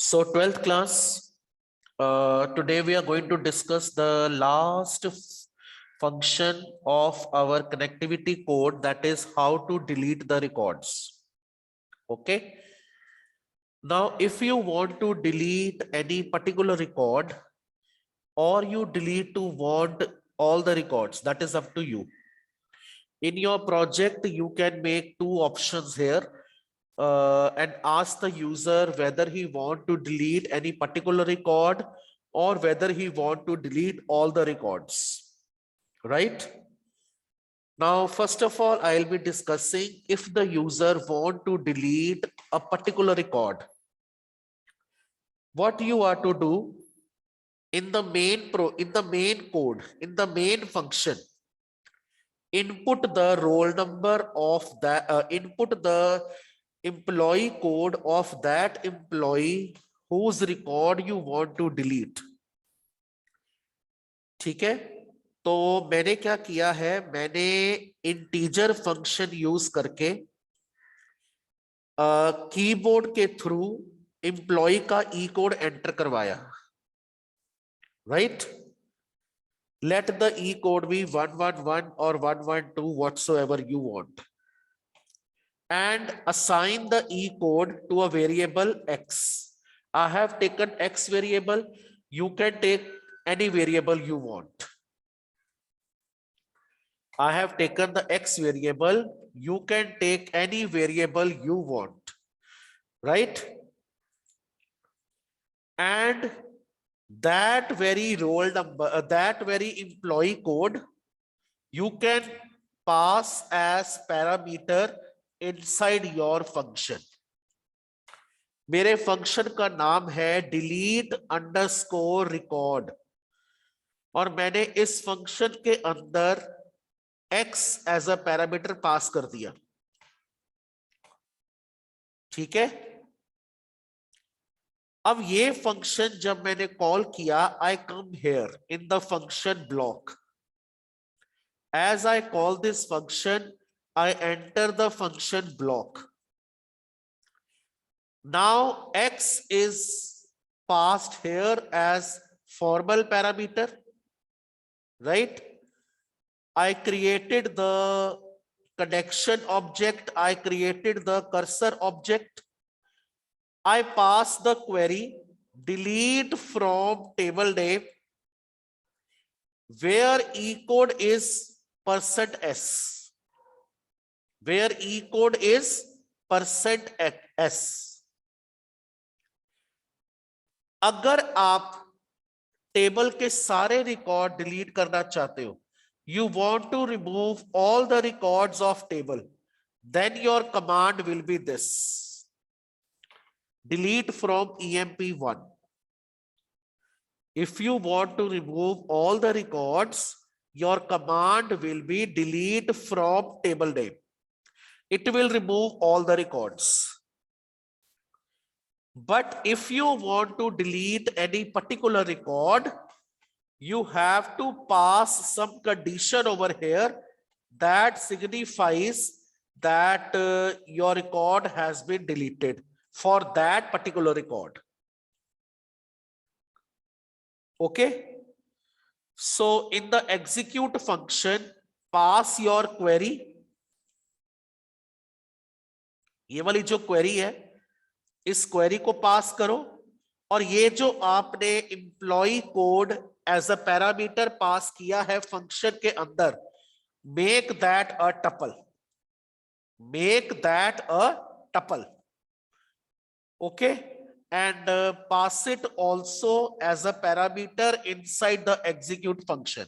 So 12th class, today we are going to discuss the last function of our connectivity code, that is how to delete the records. Okay. Now, if you want to delete any particular record or you want all the records, that is up to you. In your project, you can make two options here. And ask the user whether he want to delete any particular record or whether he want to delete all the records, right? Now, first of all, I'll be discussing if the user want to delete a particular record. What you are to do in the main code, in the main function, input the roll number of that, input the employee code of that employee whose record you want to delete. ठीक है, तो मैंने क्या किया है, मैंने integer function use करके keyboard के थ्रू एम्प्लॉय का ई कोड एंटर करवाया, right? Let the E code be 111 or 112, whatsoever you want, and assign the E code to a variable X. I have taken X variable. You can take any variable you want. I have taken the X variable. You can take any variable you want, right? And that very roll number, that very employee code, you can pass as parameter inside your function. मेरे function का नाम है delete underscore record, और मैंने इस function के अंदर x as a parameter pass कर दिया, ठीक है? अब ये फंक्शन जब मैंने कॉल किया, I come here in the function block. As I call this function, I enter the function block. Now X is passed here as formal parameter, right? I created the connection object. I created the cursor object. I pass the query delete from table name where E code is %s, where E code is %s. अगर आप table के सारे record delete करना चाहते हो, you want to remove all the records of table, then your command will be this: delete from emp1. If you want to remove all the records, your command will be delete from table name. It will remove all the records. But if you want to delete any particular record, you have to pass some condition over here that signifies that your record has been deleted for that particular record. Okay. So in the execute function, pass your query. ये वाली जो query है, इस query को पास करो, और ये जो आपने employ code as a parameter pass किया है फंक्शन के अंदर, make that a tuple, make that a tuple. Okay, and pass it also as a parameter inside the execute function.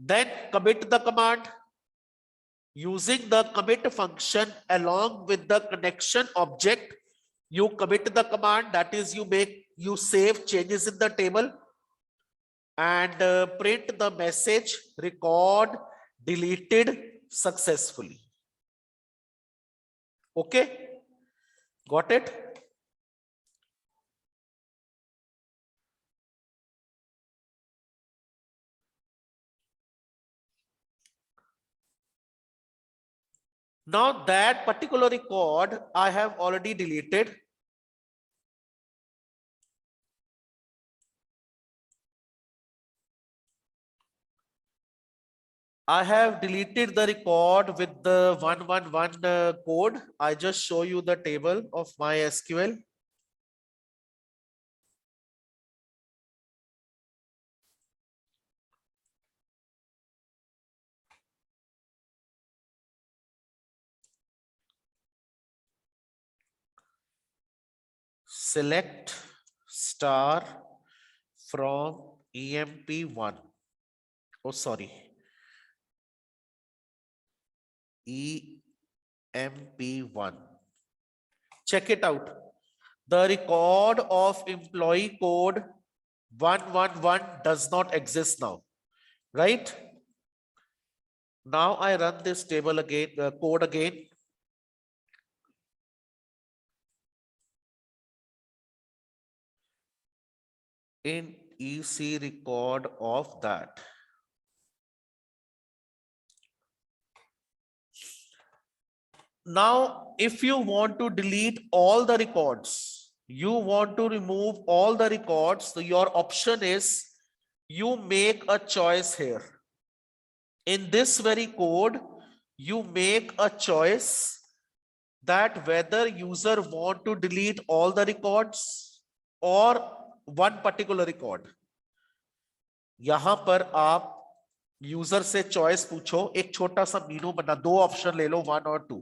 Then commit the command. Using the commit function along with the connection object, you commit the command, that is you save changes in the table and print the message record deleted successfully. Okay, got it? Now that particular record I have already deleted. I have deleted the record with the 111 code. I just show you the table of MySQL. Select star from EMP1. Oh, sorry. EMP1. Check it out. The record of employee code 111 does not exist now, right? Now I run this table again, code again. In EC record of that. Now, if you want to delete all the records, you want to remove all the records, so your option is you make a choice here. In this very code, you make a choice that whether user want to delete all the records or one particular record. यहां पर आप user से choice पूछो, एक छोटा सा मीनू बना, दो ऑप्शन ले लो, 1 और 2,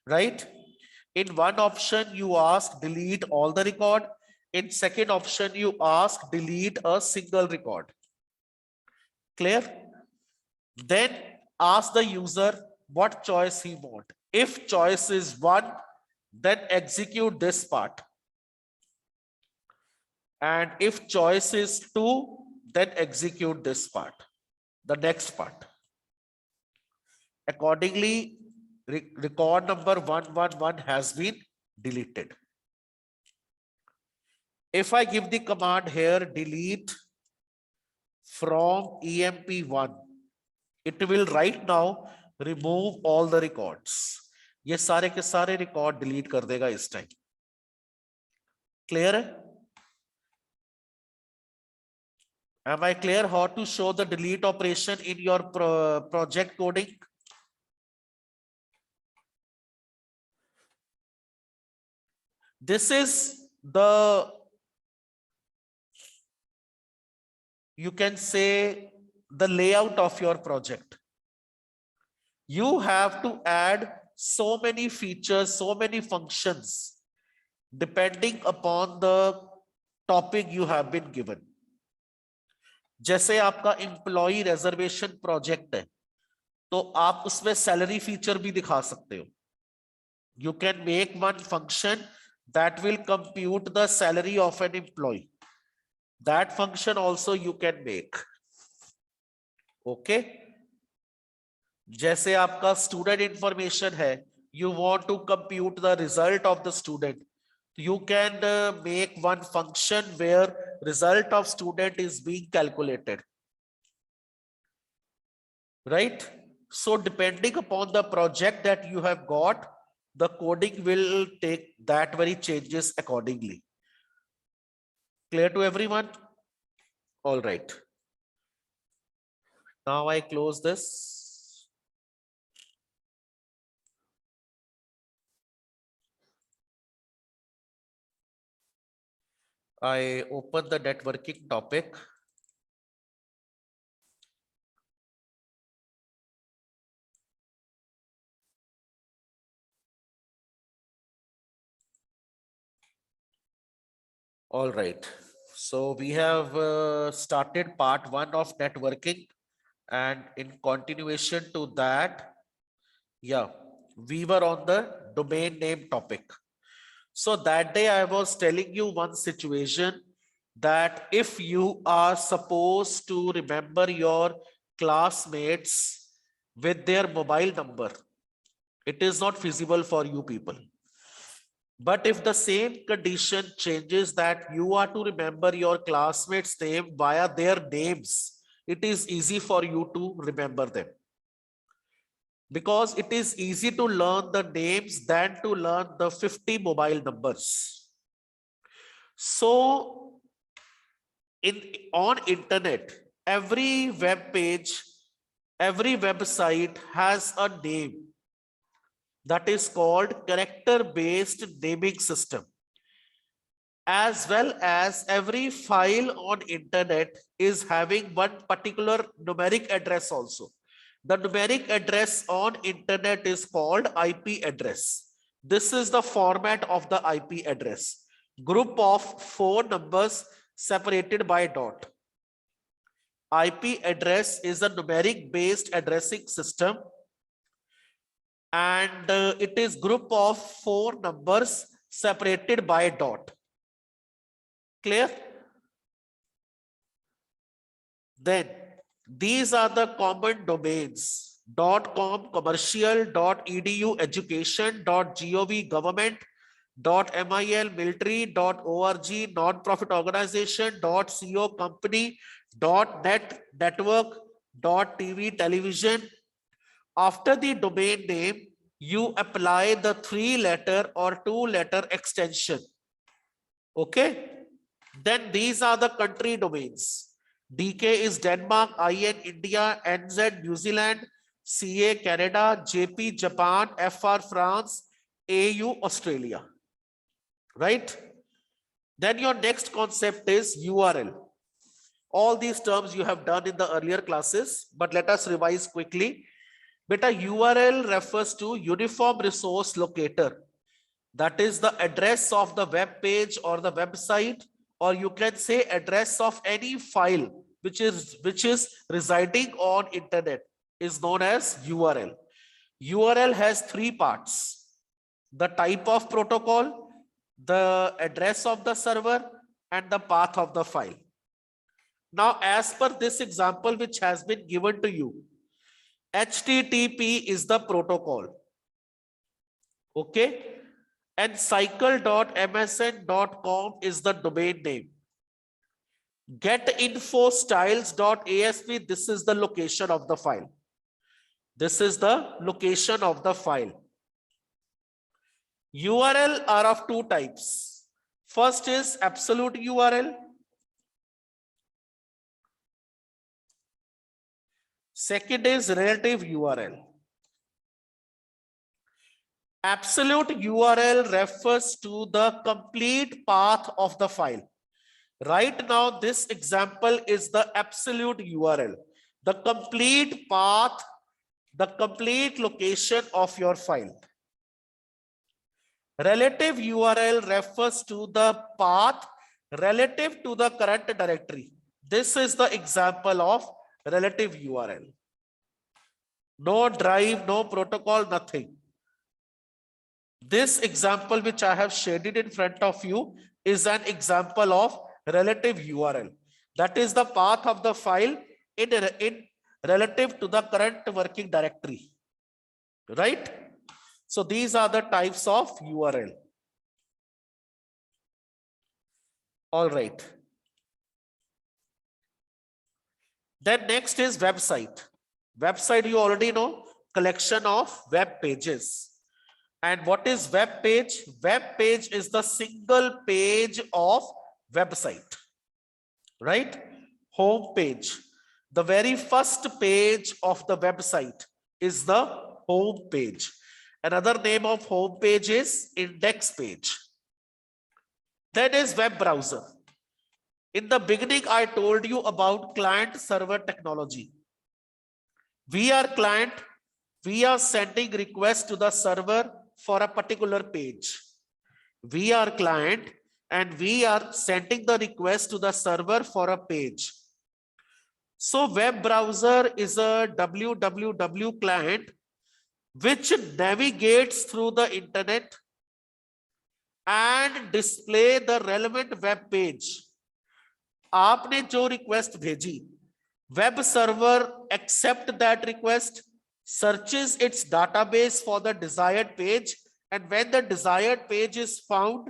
right? In one option you ask delete all the record, in second option you ask delete a single record. Clear? Then ask the user what choice he want. If choice is 1, then execute this part, and if choice is 2, then execute this part, the next part. Accordingly, record number 111 has been deleted. If I give the command here delete from EMP1, it will right now remove all the records. ये सारे के सारे record delete कर देगा इस time. Clear है? Am I clear how to show the delete operation in your project coding? This is the, you can say, the layout of your project. You have to add so many features, so many functions, depending upon the topic you have been given. जैसे आपका employee reservation project है, तो आप उसमें salary feature भी दिखा सकते हो. You can make one function that will compute the salary of an employee. That function also you can make. Okay? जैसे आपका स्टूडेंट इंफॉर्मेशन है, you want to compute the result of the student. You can make one function where result of student is being calculated. Right? So depending upon the project that you have got, the coding will take that very changes accordingly. Clear to everyone? All right. Now I close this. I open the networking topic. All right. So we have started part 1 of networking, and in continuation to that, yeah, we were on the domain name topic. So that day I was telling you one situation that if you are supposed to remember your classmates with their mobile number, it is not feasible for you people. But if the same condition changes that you are to remember your classmates' name via their names, it is easy for you to remember them. Because it is easy to learn the names than to learn the 50 mobile numbers. So on internet, every web page every website has a name that is called character-based naming system, as well as every file on internet is having one particular numeric address also. The numeric address on internet is called IP address. This is the format of the IP address. Group of 4 numbers separated by dot. IP address is a numeric based addressing system, and it is group of 4 numbers separated by dot. Clear? Then these are the common domains: .com commercial, .edu education, .gov government, .mil military, .org non-profit organization, .co company, .net network, .tv television. After the domain name, you apply the 3-letter or 2-letter extension. Okay. Then these are the country domains. DK is Denmark, IN India, NZ New Zealand, CA Canada, JP Japan, FR France, AU Australia. Right? Then your next concept is URL. All these terms you have done in the earlier classes, but let us revise quickly. Beta, URL refers to Uniform Resource Locator. That is the address of the web page or the website, or you can say address of any file which is residing on internet is known as URL. URL has 3 parts: the type of protocol, the address of the server, and the path of the file. Now, as per this example which has been given to you, HTTP is the protocol. Okay. And cycle.msn.com is the domain name. Getinfostyles.asp, this is the location of the file. This is the location of the file. URL are of 2 types. First is absolute URL. Second is relative URL. Absolute URL refers to the complete path of the file. Right now, this example is the absolute URL, the complete path, the complete location of your file. Relative URL refers to the path relative to the current directory. This is the example of relative URL. No drive, no protocol, nothing. This example which I have shaded in front of you is an example of relative URL. That is the path of the file in relative to the current working directory. Right? So these are the types of URL. All right. Then next is website. Website you already know, collection of web pages. And what is web page? Web page is the single page of website, right? Home page. The very first page of the website is the home page. Another name of home page is index page. Then is web browser. In the beginning, I told you about client server technology. We are client, we are sending requests to the server for a particular page. We are client and we are sending the request to the server for a page. So web browser is a www client which navigates through the internet and display the relevant web page. आपने जो request भेजी, web server accept that request, searches its database for the desired page, and when the desired page is found,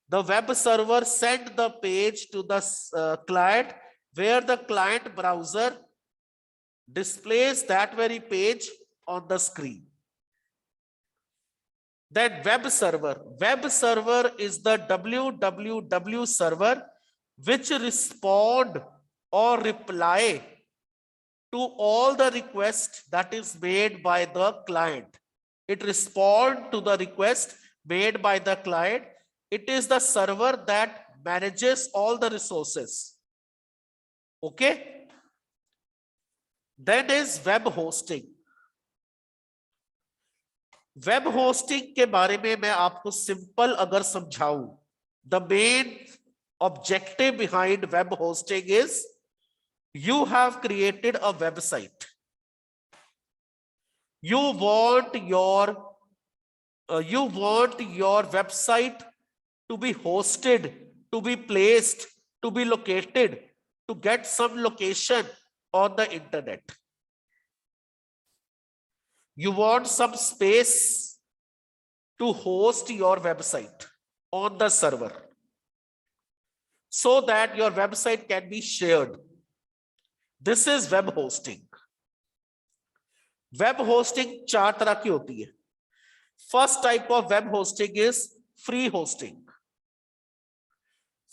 the web server send the page to the client, where the client browser displays that very page on the screen. Then web server is the www server which respond or reply to all the requests that is made by the client. It responds to the request made by the client. It is the server that manages all the resources. Okay. Then is web hosting. Web hosting के बारे में मैं आपको simple अगर समझाऊं, the main objective behind web hosting is you have created a website. You want your website to be hosted, to be placed, to be located, to get some location on the internet. You want some space to host your website on the server so that your website can be shared. This is web hosting. Web hosting चार तरह की होती है. First type of web hosting is free hosting.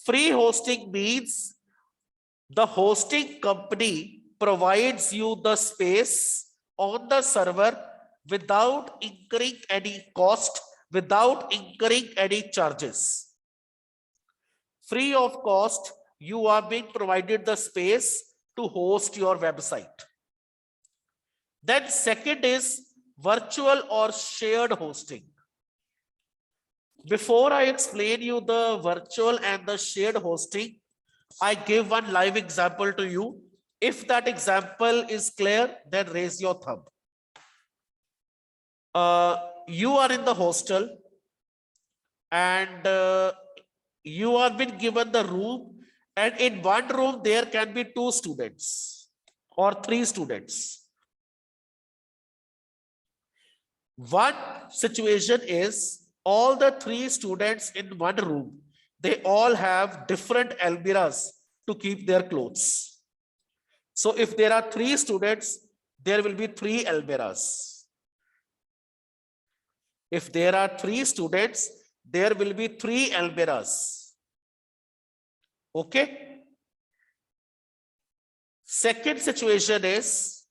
Free hosting means the hosting company provides you the space on the server without incurring any cost, without incurring any charges. Free of cost, you are being provided the space to host your website. Then second is virtual or shared hosting. Before I explain you the virtual and the shared hosting, I give one live example to you. If that example is clear, then raise your thumb. You are in the hostel and you are been given the room, and in one room there can be 2 students or 3 students. One situation is all the 3 students in one room, they all have different almirahs to keep their clothes. So if there are 3 students, there will be 3 almirahs. If there are 3 students, there will be 3 almirahs. Okay. Second situation is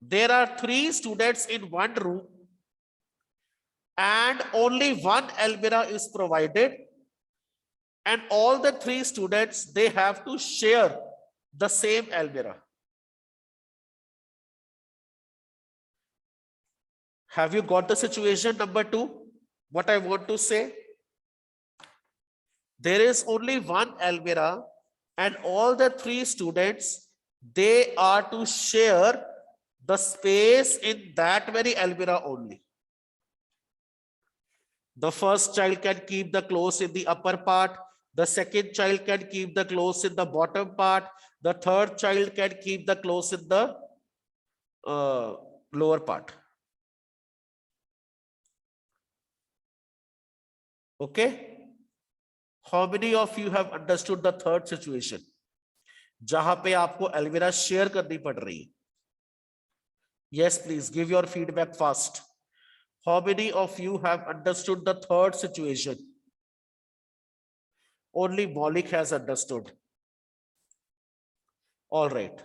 there are 3 students in one room and only one almirah is provided, and all the 3 students, they have to share the same almirah. Have you got the situation number 2? What I want to say? There is only one almirah and all the 3 students, they are to share the space in that very almirah only. The first child can keep the clothes in the upper part. The second child can keep the clothes in the bottom part. The third child can keep the clothes in the lower part. Okay. How many of you have understood the third situation? जहां पे आपको अलमीरा share करनी पड़ रही है. Yes, please give your feedback fast. How many of you have understood the third situation? Only Maulik has understood. All right.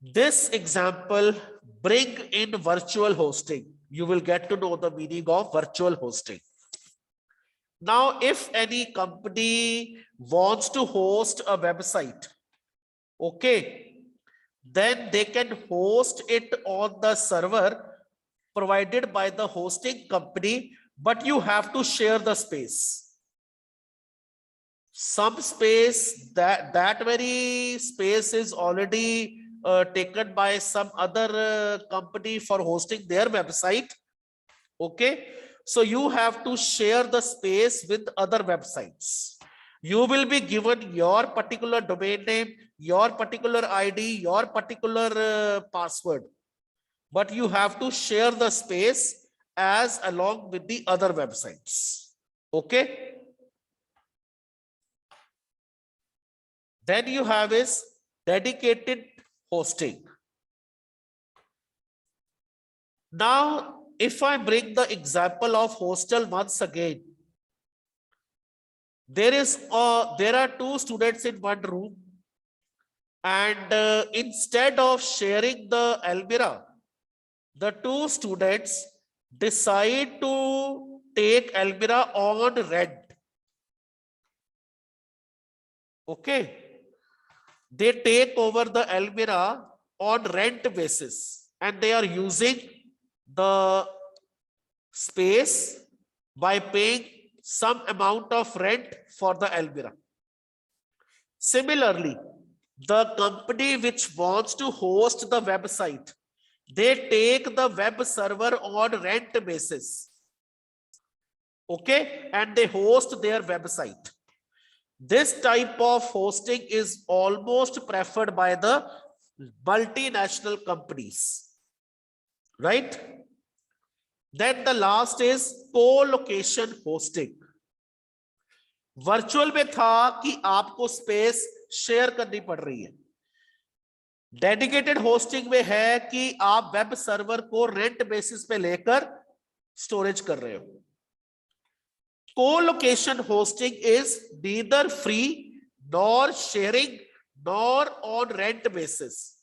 This example bring in virtual hosting. You will get to know the meaning of virtual hosting. Now, if any company wants to host a website, okay, then they can host it on the server provided by the hosting company, but you have to share the space. Some space, that very space is already taken by some other company for hosting their website. Okay, so you have to share the space with other websites. You will be given your particular domain name, your particular ID, your particular password, but you have to share the space as along with the other websites. Okay. Then you have is dedicated hosting. Now, if I bring the example of hostel once again, there are 2 students in one room and instead of sharing the Almira, the two students decide to take Almira on rent. Okay. They take over the Almira on rent basis and they are using the space by paying some amount of rent for the Almira. Similarly, the company which wants to host the website, they take the web server on rent basis. Okay, and they host their website. This type of hosting is almost preferred by the multinational companies, right? Then the last is co-location hosting. Virtual में था कि आपको space share करनी पड़ रही है, dedicated hosting में है कि आप वेब सर्वर को रेंट बेसिस पे लेकर स्टोरेज कर रहे हो. Co-location hosting is neither free nor sharing nor on rent basis.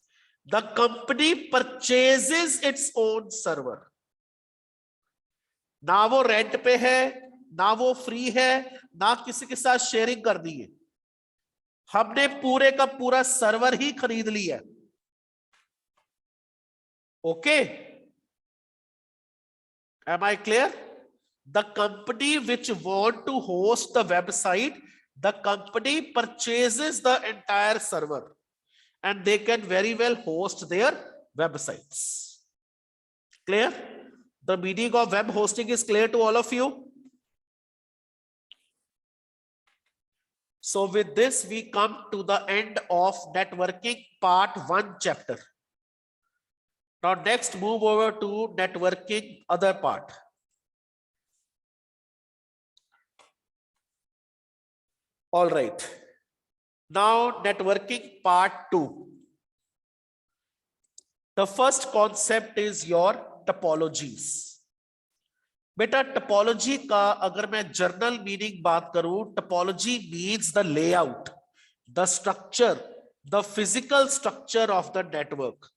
The company purchases its own server. ना वो रेंट पे है, ना वो फ्री है, ना किसी के साथ शेयरिंग कर दी है. हमने पूरे का पूरा सर्वर ही खरीद लिया. Okay, am I clear? The company which want to host the website, the company purchases the entire server and they can very well host their websites. Clear? The meaning of web hosting is clear to all of you. So with this, we come to the end of networking part 1 chapter. Now next move over to networking other part. All right. Now networking part 2. The first concept is your topologies. बेटा topology का अगर मैं general meaning बात करूं, topology means the layout, the structure, the physical structure of the network,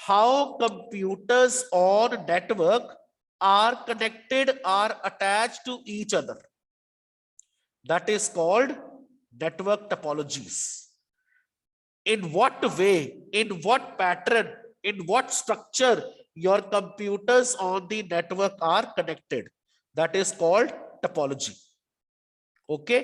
how computers on network are connected, are attached to each other. That is called network topologies. In what way, in what pattern, in what structure your computers on the network are connected, that is called topology. Okay.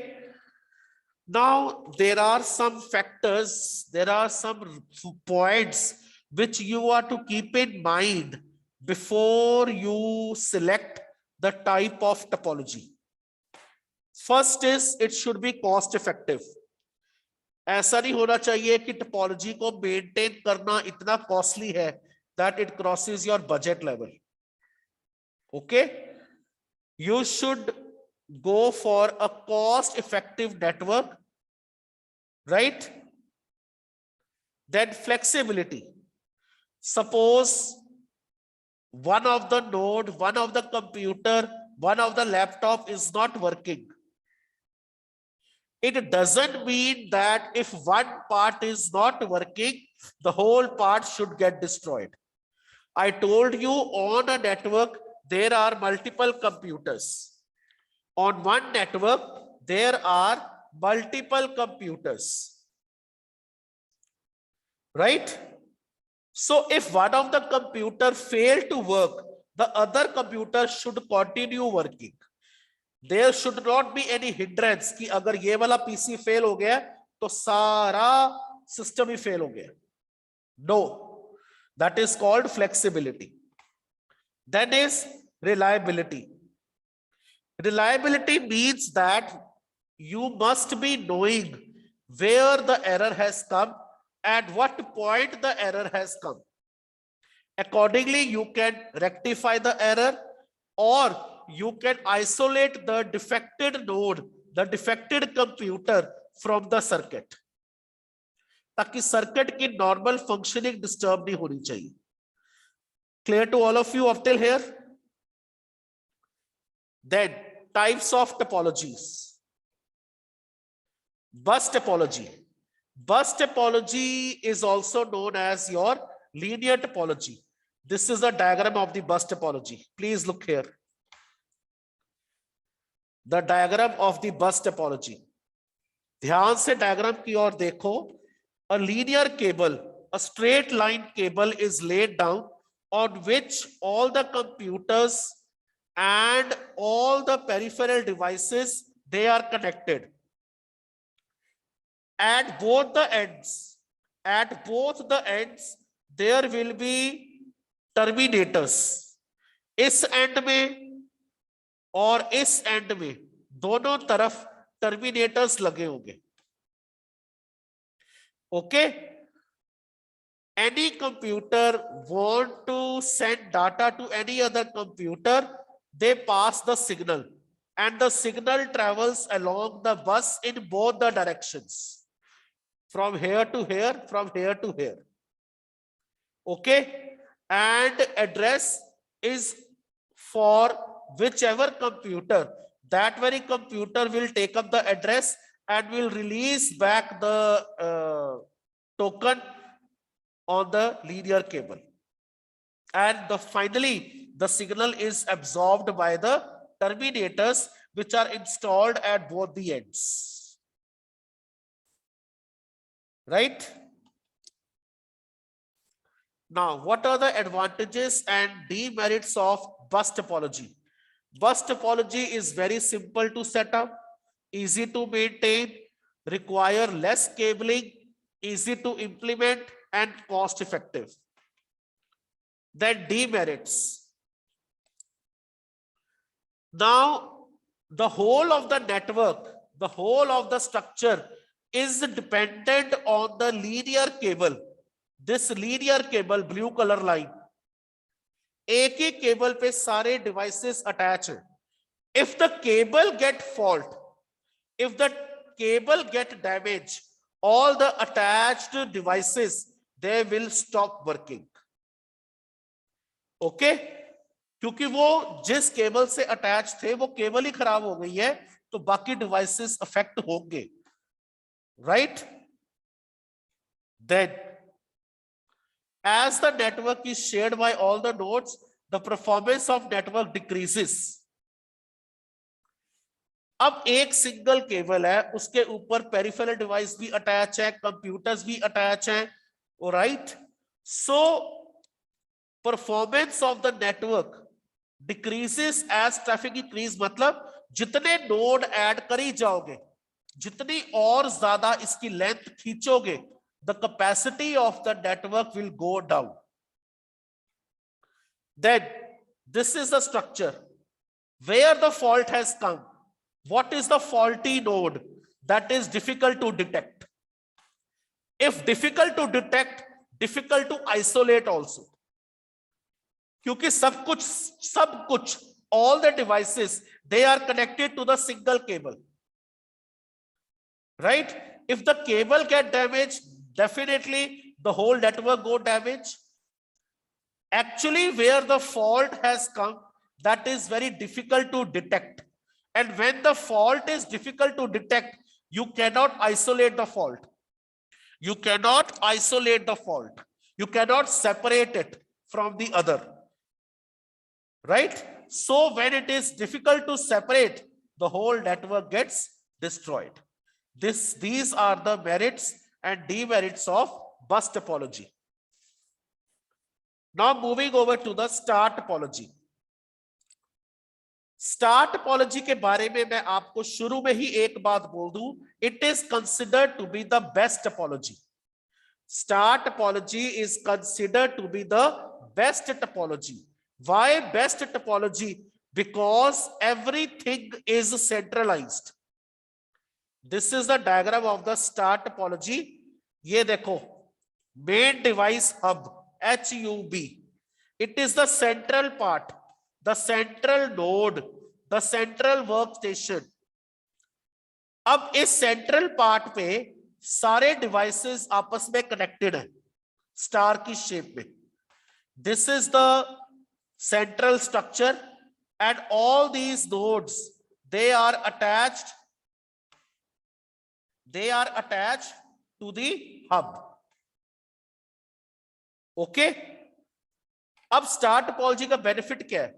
Now there are some factors, there are some points which you are to keep in mind before you select the type of topology. First is it should be cost effective. ऐसा नहीं होना चाहिए कि topology को maintain करना इतना costly है that it crosses your budget level. Okay, you should go for a cost effective network, right? Then flexibility. Suppose one of the node, one of the computer, one of the laptop is not working. It doesn't mean that if one part is not working, the whole part should get destroyed. I told you on a network, there are multiple computers. On one network, there are multiple computers. Right? So if one of the computer fail to work, the other computer should continue working. There should not be any hindrance कि अगर ये वाला PC fail हो गया तो सारा system ही fail हो गया. No. That is called flexibility. Then is reliability. Reliability means that you must be knowing where the error has come, at what point the error has come. Accordingly, you can rectify the error or you can isolate the defected node, the defected computer from the circuit. ताकि circuit की normal functioning disturb नहीं होनी चाहिए. Clear to all of you up till here? Then types of topologies. Bus topology. Bus topology is also known as your linear topology. This is a diagram of the bus topology. Please look here. The diagram of the bus topology. ध्यान से diagram की ओर देखो. A linear cable, a straight line cable is laid down on which all the computers and all the peripheral devices, they are connected. At both the ends, there will be terminators. इस and में और इस and में दोनों तरफ terminators लगे होंगे. Okay. Any computer want to send data to any other computer, they pass the signal, and the signal travels along the bus in both the directions, from here to here, from here to here. Okay. And address is for whichever computer, that very computer will take up the address and will release back the token on the linear cable. And finally, the signal is absorbed by the terminators which are installed at both the ends. Right? Now, what are the advantages and demerits of bus topology? Bus topology is very simple to set up, easy to maintain, require less cabling, easy to implement, and cost effective. Then demerits. Now, the whole of the network, the whole of the structure is dependent on the linear cable. This linear cable, blue color line, एक ही cable पे सारे devices attach हैं. If the cable get fault, if the cable get damaged, all the attached devices, they will stop working. Okay? क्योंकि वो जिस cable से attach थे वो केबल ही खराब हो गई है, तो बाकी डिवाइसेस अफेक्ट होंगे. Right? Then, as the network is shared by all the nodes, the performance of network decreases. अब एक सिंगल केबल है, उसके ऊपर पेरिफेरल डिवाइस भी अटैच है, कंप्यूटर्स भी अटैच हैं, right? So performance of the network decreases as traffic increase. मतलब जितने नोड ऐड करी जाओगे, जितनी और ज्यादा इसकी length खींचोगे, the capacity of the network will go down. Then this is the structure where the fault has come. What is the faulty node? That is difficult to detect. If difficult to detect, difficult to isolate also. क्योंकि सब कुछ all the devices, they are connected to the single cable. Right? If the cable get damaged, definitely the whole network go damaged. Actually, where the fault has come, that is very difficult to detect. And when the fault is difficult to detect, you cannot isolate the fault. You cannot isolate the fault. You cannot separate it from the other. Right? So when it is difficult to separate, the whole network gets destroyed. These are the merits and demerits of bus topology. Now moving over to the star topology. Star topology के बारे में मैं आपको शुरू में ही एक बात बोल दूं. It is considered to be the best topology. Star topology is considered to be the best topology. Why best topology? Because everything is centralized. This is the diagram of the star topology. ये देखो, main device hub, HUB. It is the central part, the central node, the central workstation. अब इस central part पे सारे devices आपस में connected हैं, star की shape में. This is the central structure, and all these nodes, they are attached to the hub. Okay. अब स्टार टोपोलॉजी का बेनिफिट क्या है?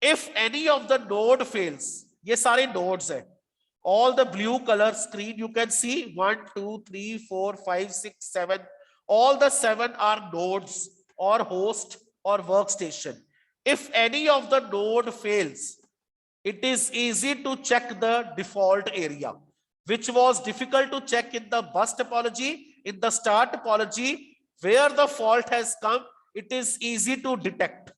If any of the node fails, ये सारे nodes हैं. All the blue color screen you can see 1, 2, 3, 4, 5, 6, 7. All the 7 are nodes or host or workstation. If any of the node fails, it is easy to check the default area, which was difficult to check in the bus topology. In the star topology, where the fault has come, it is easy to detect.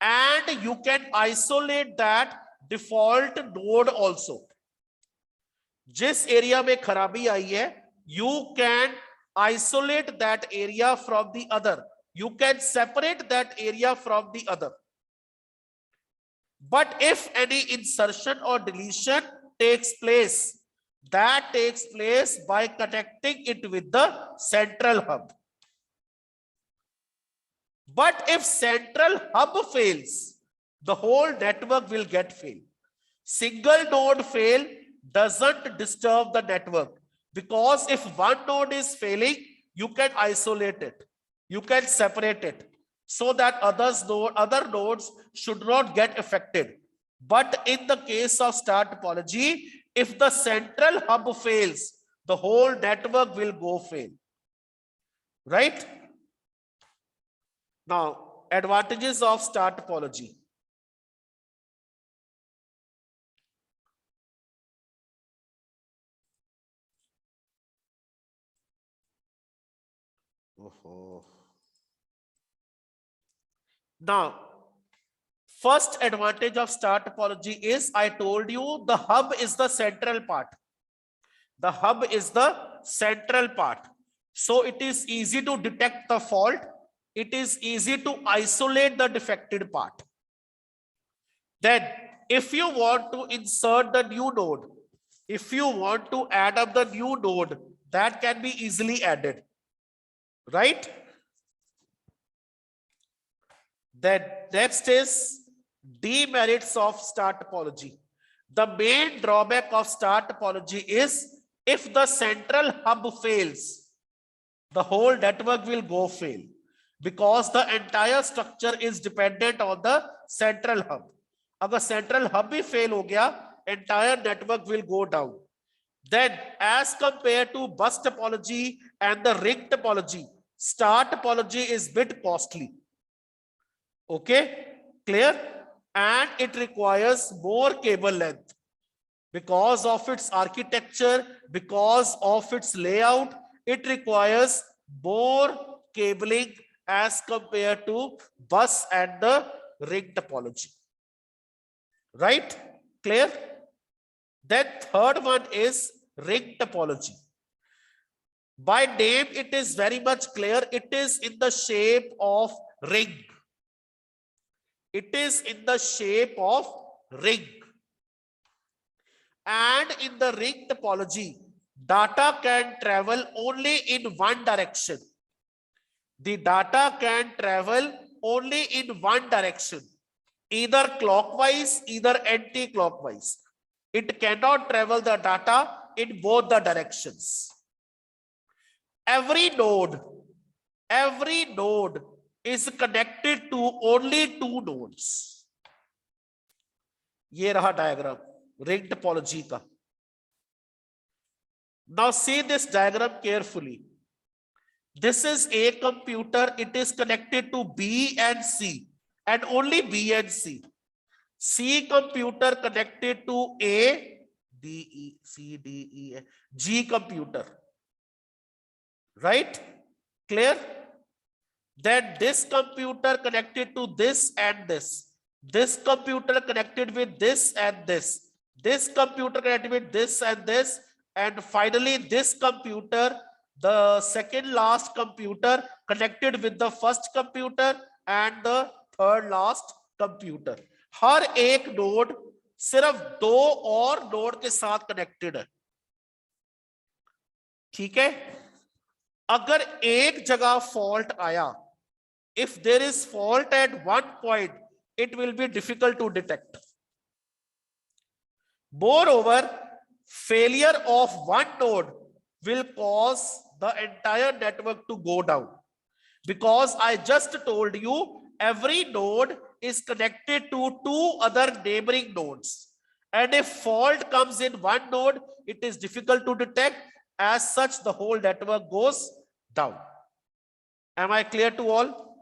And you can isolate that default node also. जिस area में खराबी आई है, you can isolate that area from the other. You can separate that area from the other. But if any insertion or deletion takes place, that takes place by connecting it with the central hub. But if central hub fails, the whole network will get fail. Single node fail doesn't disturb the network, because if one node is failing, you can isolate it, you can separate it, so that other nodes should not get affected. But in the case of star topology, if the central hub fails, the whole network will go fail. Right? Now, advantages of star topology. Now, first advantage of star topology is, I told you, the hub is the central part. The hub is the central part. So it is easy to detect the fault. It is easy to isolate the defected part. Then, if you want to insert the new node, if you want to add up the new node, that can be easily added. Right? Then next is demerits of star topology. The main drawback of star topology is, if the central hub fails, the whole network will go fail, because the entire structure is dependent on the central hub. Agar central hub bhi fail ho gaya, entire network will go down. Then, as compared to bus topology and the ring topology, star topology is bit costly. Okay, clear? And it requires more cable length. Because of its architecture, because of its layout, it requires more cabling as compared to bus and the ring topology. Right? Clear? Then third one is ring topology. By name, it is very much clear. It is in the shape of ring. It is in the shape of ring. And in the ring topology, data can travel only in one direction. The data can travel only in one direction, either clockwise, either anti-clockwise. It cannot travel the data in both the directions. Every node is connected to only two nodes. ये रहा diagram ring topology का. Now see this diagram carefully. This is a computer. It is connected to B and C, and only B and C. C computer connected to A, D, E, C, D, E, G computer. Right? Clear? Then this computer connected to this and this. This computer connected with this and this. This computer connected with this and this. And finally, this computer, the second last computer, connected with the first computer and the third last computer. हर एक node सिर्फ दो और node के साथ connected है. ठीक है? अगर एक जगह फॉल्ट आया, if there is fault at one point, it will be difficult to detect. Moreover, failure of one node will cause the entire network to go down, because I just told you every node is connected to two other neighboring nodes. And if fault comes in one node, it is difficult to detect. As such, the whole network goes down. Am I clear to all?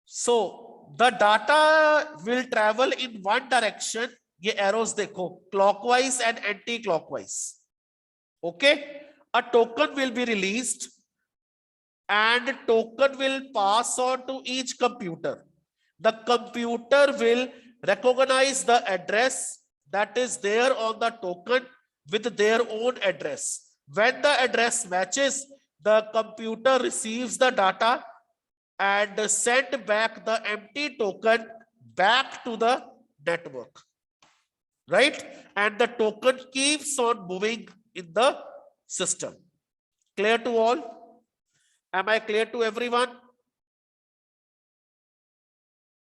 So the data will travel in one direction. ये arrows देखो, clockwise and anti-clockwise. Okay, a token will be released and token will pass on to each computer. The computer will recognize the address that is there on the token with their own address. When the address matches, the computer receives the data and send back the empty token back to the network, right? And the token keeps on moving in the system. Clear to all? Am I clear to everyone?